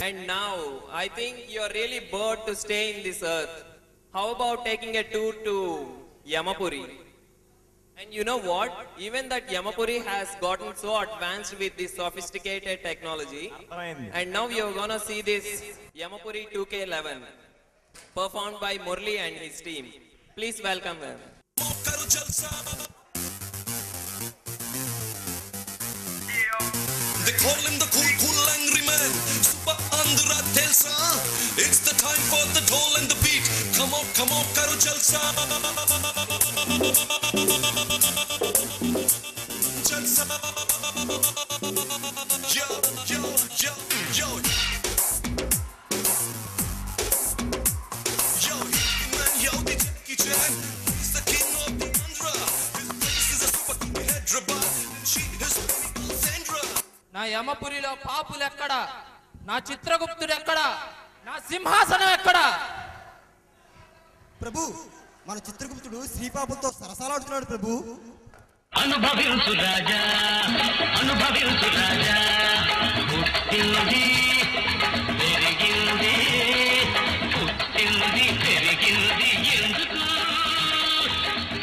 And now, I think you are really bored to stay in this earth. How about taking a tour to Yamapuri? And you know what? Even that Yamapuri has gotten so advanced with this sophisticated technology. And now we are gonna see this Yamapuri 2K11 performed by Murli and his team. Please welcome them. They call him the cool angry man. Super Andhra Telsa. It's the time for the toll and the beat. Come on, Karo Jalsa. Jalsa. Yo, yo, yo, yo. Yo, man, yo, the Jackie Chan. He's the king of the Andhra. His place is a super cool Hyderabad. She is Sandra. నా యమపురిలో పాపులు ఎక్కడ, నా చిత్రగుప్తుడు ఎక్కడ, నా సింహాసనం ఎక్కడ? ప్రభు, మన చిత్రగుప్తుడు శ్రీపాపులతో సరసాలాడుతున్నాడు ప్రభు. అనుభవించు రాజా, అనుభవించు రాజా, పుట్టింది పెరిగింది, పుట్టింది పెరిగింది ఎందుకు?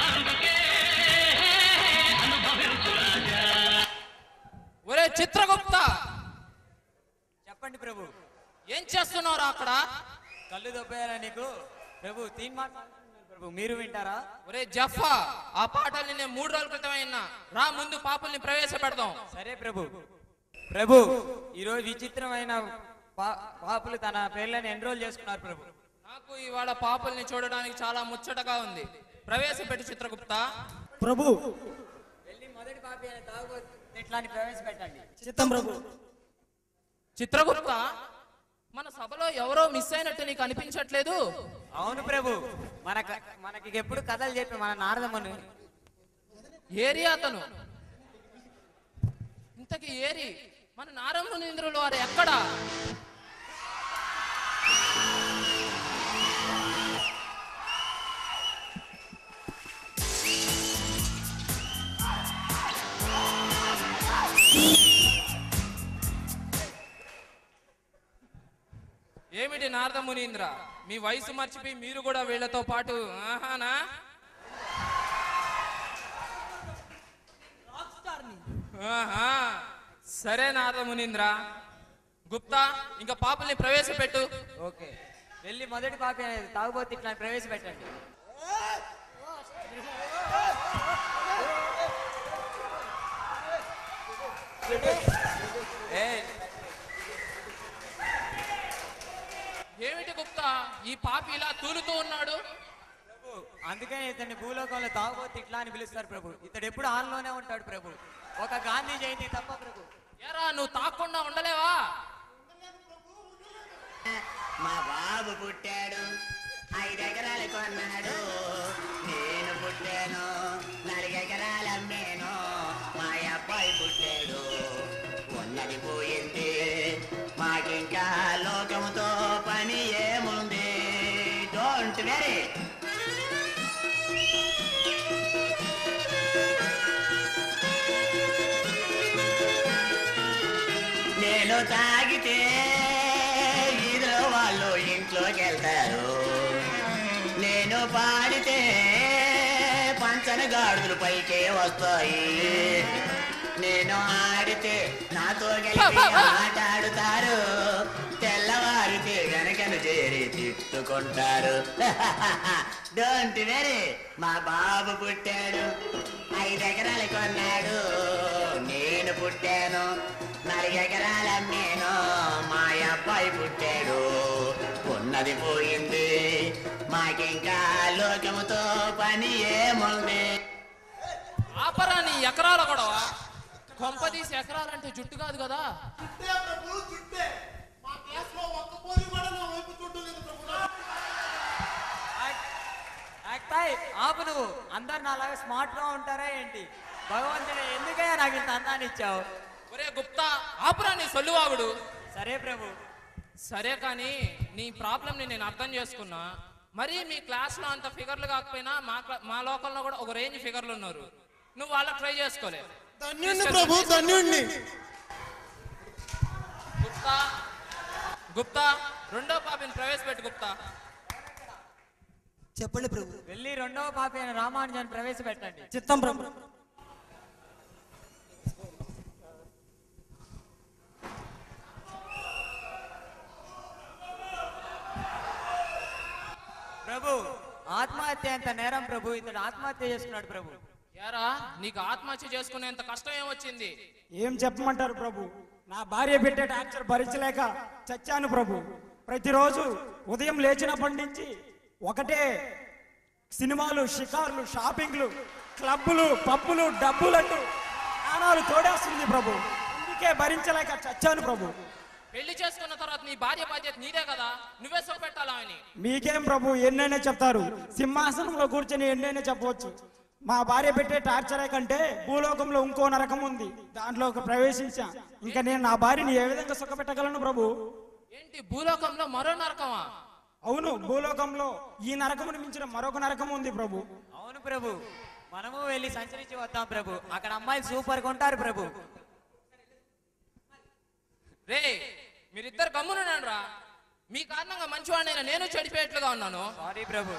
అందుకే అనుభవించు రాజా. ఒరే చిత్రగుప్త, చెప్పండి ప్రభు. ఏం చేస్తున్నారా అక్కడ? కళ్ళు దొబ్బేయాలా నీకు? ప్రభు తీన్ మాట్లాడుతున్నారు ప్రభు, మీరు వింటారా? ఒరే జఫా, ఆ పాటల్ని నేను 3 రోజుల క్రితం విన్నా. రా, ముందు పాపుల్ని ప్రవేశపెడదాం. సరే ప్రభు. ప్రభు, ఈరోజు విచిత్రమైన పాపులు తన పేర్లను ఎన్రోల్ చేసుకున్నారు ప్రభు. నాకు ఇవాళ పాపుల్ని చూడడానికి చాలా ముచ్చటగా ఉంది. ప్రవేశపెట్టు చిత్రగుప్త. ప్రభు, వెళ్ళి మొదటి పాపి అయిన తాగుబోతు ఇట్లాని ప్రవేశపెట్టండి. చిత్తం ప్రభు. చిత్రగుప్త, మన సభలో ఎవరో మిస్ అయినట్టు నీకు అనిపించట్లేదు? అవును ప్రభు, మనకి ఎప్పుడు కథలు చెప్పి మన నారదమ్మను. ఏరి అతను, ఇంతకి ఏరి మన నారదమునీంద్రులు వారు ఎక్కడ? ఏమిటి నారద మునీంద్ర, మీ వయసు మర్చిపోయి మీరు కూడా వీళ్ళతో పాటు? ఆహానా? ఆహా, సరే నారద మునీంద్ర. గుప్తా, ఇంకా పాపల్ని ప్రవేశపెట్టు. ఓకే, వెళ్ళి మొదటి పాపి అనేది తాగుబోతు ఇట్లాని ప్రవేశపెట్టండి. ఏమిటి గుప్తా, ఈ పాపి ఇలా తూలుతూ ఉన్నాడు? ప్రభు, అందుకని ఇతన్ని భూలోకంలో తాగుబోతు ఇట్లా అని పిలుస్తారు ప్రభు. ఇతడు ఎప్పుడు ఆన్లోనే ఉంటాడు ప్రభు, ఒక గాంధీ జయంతి తప్ప ప్రభు. ఎరా, నువ్వు తాకుండా ఉండలేవా? మా బాబు పుట్టాడు, 5 ఎకరాలు కొన్నాడు. నేను పుట్టాను, 4 ఎకరాలు అమ్మాను. మా అబ్బాయి పుట్టాడు, ఉన్నది పోయింది. మాకింకా లోకముతో పని ఏముంది? Don't very. నేను తాగితే వీధిలో వాళ్ళు ఇంట్లోకి వెళ్తారు. నేను పాడితే పంచన గాడుదలు పైకే వస్తాయి. నేను ఆడితే నాతో కలిపి ఆటాడుతారు. తెల్లవారితే గనకను చేరి తిట్టుకుంటారు. Don't worry. మా బాబు పుట్టాడు, 5 ఎకరాలు కొన్నాడు. నేను పుట్టాను, 4 ఎకరాలు అమ్మాను. మా అబ్బాయి పుట్టాడు, ఉన్నది పోయింది. మాకింకా లోకముతో పని ఏముంది? ఆపరా నీ ఎకరాల గొడవ. కొంపదీసి ఎకరాలంటే జుట్టు కాదు కదా? ఆపు నువ్వు. అందరు నాలాగా స్మార్ట్ గా ఉంటారా ఏంటి? భగవంతుడు ఎందుకయ్యా నాకు ఇంత అందాన్ని ఇచ్చావు? ఒరే గుప్తా, ఆపురా నీ సొల్లువాగుడు. సరే ప్రభు. సరే కానీ నీ ప్రాబ్లంని నేను అర్థం చేసుకున్నా. మరి మీ క్లాస్లో అంత ఫిగర్లు కాకపోయినా మా లోకల్లో కూడా ఒక రేంజ్ ఫిగర్లు ఉన్నారు. నువ్వు వాళ్ళకి ట్రై చేసుకోలే. ధన్యుణ్ణి ప్రభు, ధన్యుణ్ణి. గుప్తా రెండో పాపిని ప్రవేశపెట్టు గుప్తా. చెప్పండి ప్రభు. వెళ్ళి రెండవ పాపి అయిన రామానుజాన్ని ప్రవేశపెట్టండి. చిత్తం ప్రభు. ప్రభు ఆత్మహత్య ఎంత నేరం ప్రభు, ఇతడు ఆత్మహత్య చేసుకున్నాడు ప్రభు. యారా నీకు ఆత్మహత్య చేసుకునేంత కష్టం ఏమొచ్చింది? ఏం చెప్పమంటారు ప్రభు, నా భార్య పెట్టే టార్చర్ భరించలేక చచ్చాను ప్రభు. ప్రతిరోజు ఉదయం లేచినప్పటి నుంచి ఒకటే సినిమాలు, షికార్లు, షాపింగ్లు, క్లబ్బులు, పబ్బులు, డబ్బులంటూ ప్రాణాలు తోడేస్తుంది ప్రభు. అందుకే భరించలేక చచ్చాను ప్రభు. పెళ్లి చేసుకున్న తర్వాత నీ భార్య బాధ్యత నీదే కదా, నువ్వే సుఖపెట్టాలా అని. మీకేం ప్రభు, ఎన్నైనా చెప్తారు. సింహాసనంలో కూర్చొని ఎన్నైనా చెప్పవచ్చు. మా భార్య పెట్టే టార్చరే కంటే భూలోకంలో ఇంకో నరకం ఉంది, దాంట్లోకి ప్రవేశించా. ఇంకా నేను నా భార్యని ఏ విధంగా సుఖపెట్టగలను ప్రభు? ఏంటి భూలోకంలో మరో నరకమా? అవును, భూలోకంలో ఈ నరకమును మించిన మరొక నరకం ఉంది ప్రభు. అవును ప్రభు, మనము వెళ్ళి సంచరించి వద్దాం ప్రభు. అక్కడ అమ్మాయిలు సూపర్ గా ఉంటారు ప్రభు. రే మీరిద్దరు గమ్మునున్నాను రా. మీ కారణంగా మంచివాడినైనా నేను చెడిపోయేట్లుగా ఉన్నాను. సారీ ప్రభు.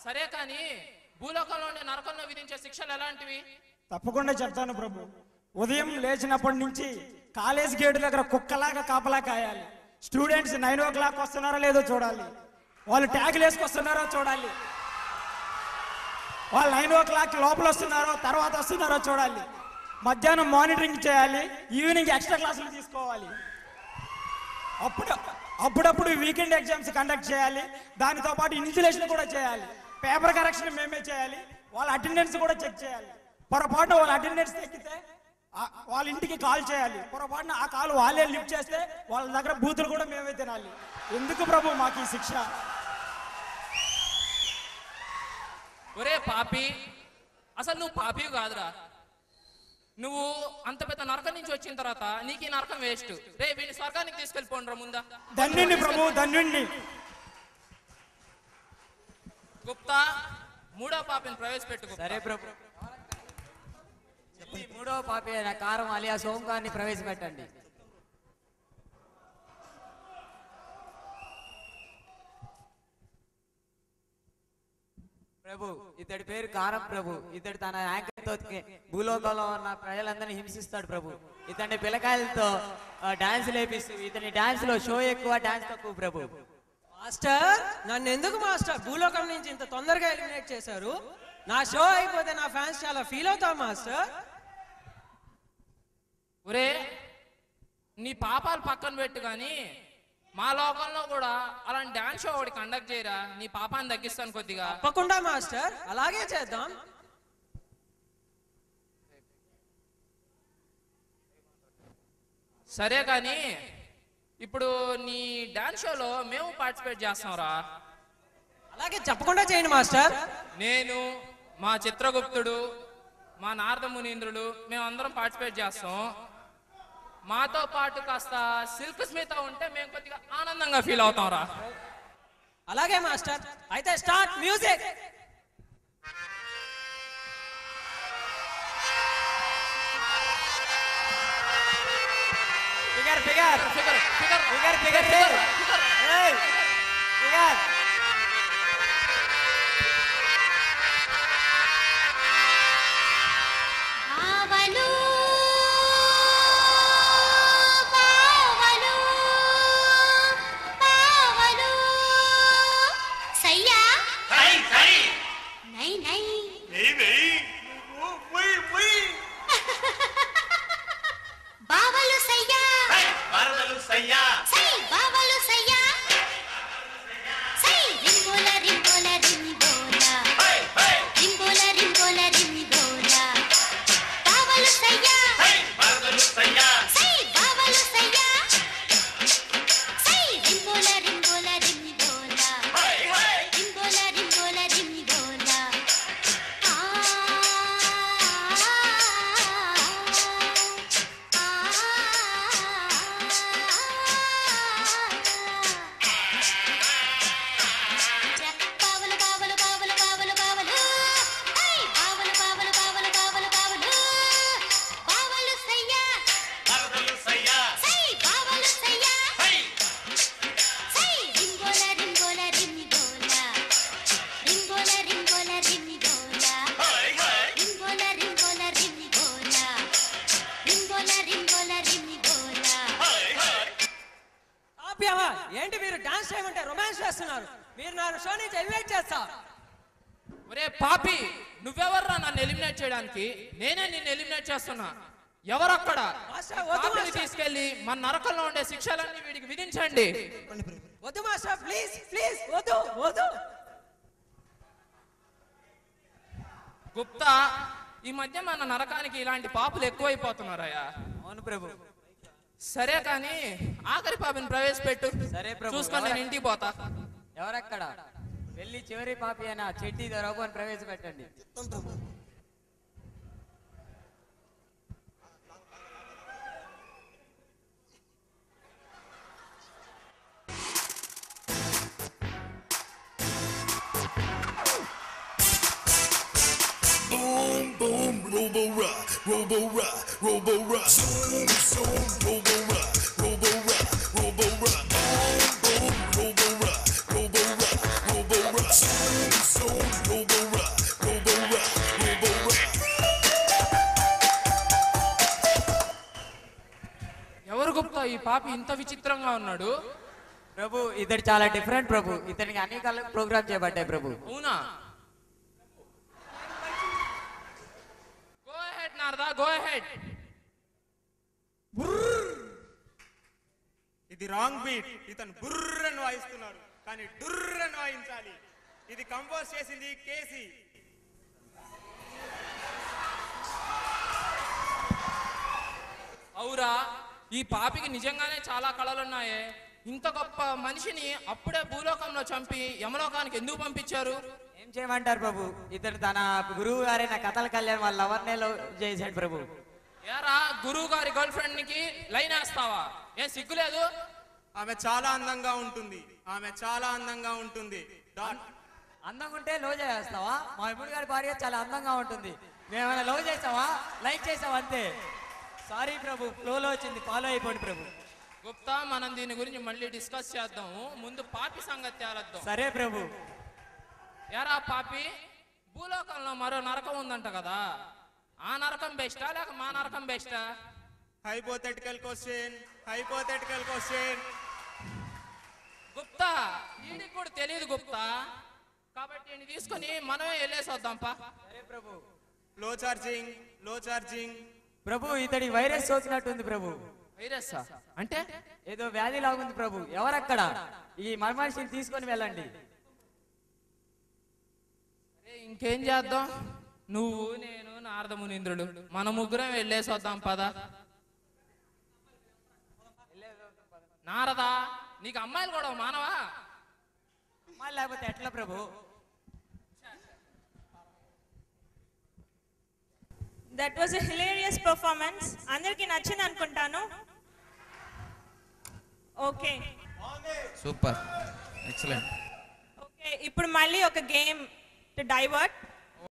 సరే కానీ భూలోకంలో ఉండే నరకంలో విధించే శిక్షలు ఎలాంటివి? తప్పకుండా చెప్తాను ప్రభు. ఉదయం లేచినప్పటి నుంచి కాలేజ్ గేటు దగ్గర కుక్కలాగా కాపలా కాయాలి. స్టూడెంట్స్ 9 o'clock వస్తున్నారో లేదో చూడాలి, వాళ్ళు ట్యాగులు వేసుకొస్తున్నారో చూడాలి, వాళ్ళు 9 o'clock లోపల వస్తున్నారో తర్వాత వస్తున్నారో చూడాలి. మధ్యాహ్నం మానిటరింగ్ చేయాలి, ఈవినింగ్ ఎక్స్ట్రా క్లాసులు తీసుకోవాలి. అప్పుడప్పుడు వీకెండ్ ఎగ్జామ్స్ కండక్ట్ చేయాలి. దానితో పాటు ఇన్సులేషన్ కూడా చేయాలి. పేపర్ కరెక్షన్ మేమే చేయాలి. వాళ్ళ అటెండెన్స్ కూడా చెక్ చేయాలి. పొరపాటున వాళ్ళ అటెండెన్స్ తగ్గితే వాళ్ళ ఇంటికి కాల్ చేయాలి. పొరపాటున ఆ కాల్ వాళ్ళే లిఫ్ట్ చేస్తే వాళ్ళ దగ్గర బూతులు కూడా మేమే తినాలి. ఎందుకు ప్రభు మాకు ఈ శిక్ష? ఒరే పాపి, అసలు నువ్వు పాపి కాదురా. నువ్వు అంత పెద్ద నరకం నుంచి వచ్చిన తర్వాత నీకు ఈ నరకం వేస్ట్. రే వీడిని స్వర్గానికి తీసుకెళ్ళిపోండ్రా ముందా. ధన్యుణ్ణి ప్రభు, ధన్యుణ్ణి. గుప్తా మూడో పాపిని ప్రవేశపెట్టు. సరే ప్రభు. ఈ మూడవ పాపి అయిన కారం అలియా సోమగారిని ప్రవేశపెట్టండి. ప్రభు ఇతడి పేరు కారం ప్రభు. ఇతడు తన యాంకర్తో భూలోకంలో ఉన్న ప్రజలందరినీ హింసిస్తాడు ప్రభు. ఇతని పిల్లకాయలతో డాన్స్ లేపిస్తూ ఇతని డాన్స్ లో షో ఎక్కువ, డాన్స్ తక్కువ ప్రభు. మాస్టర్ నన్ను ఎందుకు మాస్టర్ భూలోకం నుంచి ఇంత తొందరగా ఎలిమినేట్ చేశారు? నా షో అయిపోతే నా ఫ్యాన్స్ చాలా ఫీల్ అవుతారు మాస్టర్. ఒరే నీ పాపాలు పక్కన పెట్టు కానీ మా లోకంలో కూడా అలాంటి డాన్స్ షో ఒకటి కండక్ట్ చేయరా, నీ పాపాన్ని తగ్గిస్తాను కొద్దిగా. తప్పకుండా మాస్టర్, అలాగే చేద్దాం. సరే కానీ ఇప్పుడు నీ డాన్స్ షోలో మేము పార్టిసిపేట్ చేస్తాంరా. అలాగే చెప్పకుండా చేయండి మాస్టర్. నేను, మా చిత్రగుప్తుడు, మా నారద మునీంద్రుడు మేమందరం పార్టిసిపేట్ చేస్తాం. మాతో పాటు కాస్త సిల్క్ స్మిత ఉంటే మేము కొద్దిగా ఆనందంగా ఫీల్ అవుతాం రా. అలాగే మాస్టర్, అయితే start music. Figure figure figure figure figure figure figure figure. ఆవలు పావలు పావలు సయ్యా సై సై నై నై నెయ్ నెయ్ ఉయ్ ఉయ్ బావలు సయ్యా సై వరదలు సై ఆప్యావా ఏంటి మీరు డాన్స్ చేయమంటే రొమాన్స్ చేస్తున్నారు. మీరు నా షో నుంచి ఎలిమినేట్ చేస్తా. ఒరే పాపి, నువ్వెవర్రా నన్ను ఎలిమినేట్ చేయడానికి? నేనే నిన్ను ఎలిమినేట్ చేస్తున్నా. ఎవరక్కడ? పాపిని తీసుకెళ్లి మన నరకంలో ఉండే శిక్షలన్నీ వీడికి విధించండి. వద్దు మాస్టర్, ప్లీజ్ ప్లీజ్ వద్దు వద్దు. గుప్తా, ఈ మధ్య మన నరకానికి ఇలాంటి పాపులు ఎక్కువైపోతున్నారయ్యా. అవును ప్రభు. సరే కానీ ఆఖరి పాపిని ప్రవేశపెట్టు. సరే ప్రభు. చూసుకొని నేను ఇంటికి పోతా. ఎవరక్కడ? వెళ్ళి చివరి పాపి అయినా Chetty రఘుని ప్రవేశపెట్టండి. Boom, boom, robo rock, robo rock, robo rock. Zoom, zoom, robo rock, robo rock, robo rock. Boom, boom, robo rock, robo rock, robo rock. Zoom, zoom, robo rock, robo rock, robo rock. ఎవరు గుప్తా ఈ పాపి ఇంత విచిత్రంగా ఉన్నాడు? ప్రభు ఇతడు చాలా different ప్రభు. ఇతనికి అన్ని కళ ప్రోగ్రామ్ చేయబడ్డాయి ప్రభు. అవునా? Go ahead Narada, go ahead. ఇది రాంగ్ బీట్. ఇతను బుర్రను వాయిస్తున్నాడు కానీ డుర్రను వాయించాలి. ఇది కంపోజ్ చేసింది కేసీ. అవురా, ఈ పాపికి నిజంగానే చాలా కళలున్నాయే. ఇంత గొప్ప మనిషిని అప్పుడే భూలోకంలో చంపి యమలోకానికి ఎందుకు పంపించారు? ఏం చేయమంటారు ప్రభు? ఇతడు తన గురువు గారైన కథల కళ్యాణ్ వాళ్ళ లవర్నే లవ్ చేశాడు ప్రభు. ఏరా, గురువు గారి గర్ల్ ఫ్రెండ్ కి లైన్ వేస్తావా? ఏం సిగ్గులేదు? ఆమె చాలా అందంగా ఉంటుంది. ఆమె చాలా అందంగా ఉంటుంది. అందంగా ఉంటే లవ్ చేస్తావా? మా ఇప్పుడు గారి భార్య చాలా అందంగా ఉంటుంది. మేమైనా లవ్ చేసావా? లైక్ చేసావా? అంతే. సారీ ప్రభు, ఫ్లోలో వచ్చింది, ఫాలో అయిపోండి ప్రభు. గుప్తా, మనం దీని గురించి మళ్ళీ డిస్కస్ చేద్దాము. ముందు పాపి సంగతి తేలద్దాం. సరే ప్రభు. ఏరా పాపి, భూలోకంలో మరో నరకం ఉందంట కదా, ఆ నరకం బెస్టా లేక మా నరకం బెస్టా? Hypothetical question, hypothetical question. Gupta, వీడికి కూడా తెలియదు గుప్తా. కాబట్టి ఈయన్ని తీసుకొని మనమే వెళ్ళేసి వద్దాంపా. సరే ప్రభు. లో ఛార్జింగ్, లో ఛార్జింగ్. ప్రభు ఇతడి వైరస్ సోకినట్టుంది ప్రభు. వైరస్ అంటే? ఏదో వ్యాధి లాగుంది ప్రభు. ఎవరక్కడ? ఈ మనిషిని తీసుకొని వెళ్ళండి. ఇంకేం చేద్దాం? నువ్వు, నేను, నారద మునీంద్రుడు మన ముగ్గురం వెళ్ళేసి వద్దాం పద. నారదా, నీకు అమ్మాయిలు కూడా మానవా? అమ్మాయిలు లేకపోతే ఎట్లా ప్రభు? That was a hilarious performance. అందరికి నచ్చింది అనుకుంటాను. Okay, super, excellent. ఓకే, ఇప్పుడు మళ్ళీ ఒక గేమ్ టు డైవర్ట్.